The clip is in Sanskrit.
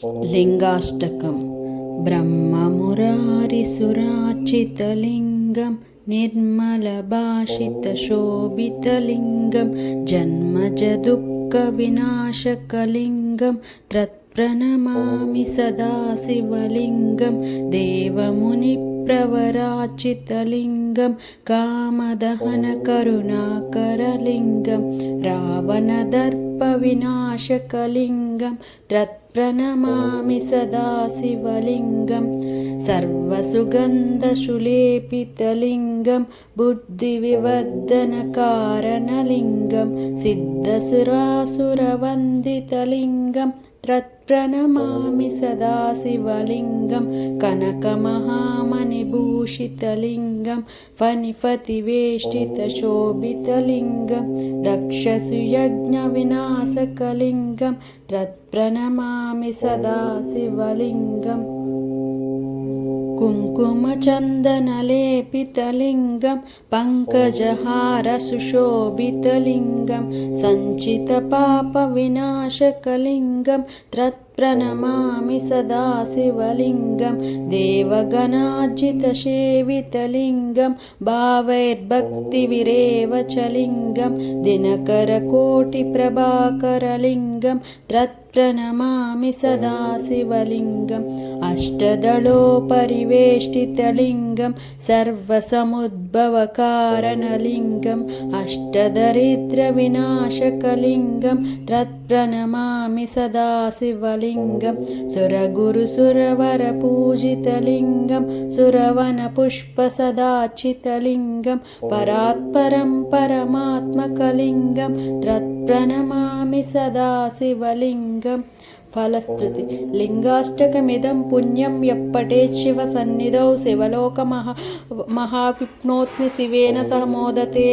लिङ्गाष्टकं ब्रह्ममुरारिसुरार्चितलिङ्गं निर्मलभाषितशोभितलिङ्गं जन्मजदुःखविनाशकलिङ्गं तत्प्रणमामि सदा शिवलिङ्गं देवमुनिप्रवरार्चितलिङ्गं कामदहनकरुणाकरलिङ्गं रावणदर्पविनाशकलिङ्गं तत्प्रणमामि सदा शिवलिङ्गं सर्वसुगन्धसुलेपितलिङ्गं बुद्धिविवर्धनकारणलिङ्गं सिद्धसुरासुरवन्दितलिङ्गं तत्प्रणमामि सदा शिवलिङ्गं कनकमहामणिभूषितलिङ्गं फणिपतिवेष्टितशोभितलिङ्गं दक्षसुयज्ञविनाशकलिङ्गं तत्प्रणमामि सदा शिवलिङ्गं कुङ्कुमचन्दनलेपितलिङ्गं पङ्कजहारसुशोभितलिङ्गं सञ्चितपापविनाशकलिङ्गं तत्प्रणमामि सदा शिवलिङ्गं देवगणार्जितसेवितलिङ्गं भावैर्भक्तिविरेवचलिङ्गं दिनकरकोटिप्रभाकरलिङ्गं तत्प्रणमामि सदा शिवलिङ्गम् अष्टदलोपरिवेष्टितलिङ्गं सर्वसमुद्भवकारणलिङ्गम् अष्टदरिद्रविनाशकलिङ्गं तत्प्रणमामि सदा शिवलिङ्गं सुरगुरुसुरवरपूजितलिङ्गं सुरवनपुष्पसदार्चितलिङ्गं परात्परं परमात्मकलिङ्गं तत्प्रणमामि सदा शिवलिङ्गं फलश्रुति लिङ्गाष्टकमिदं पुण्यं यप्पठेत् शिवसन्निधौ शिवलोकमहाविप्नोति शिवेन सह मोदते।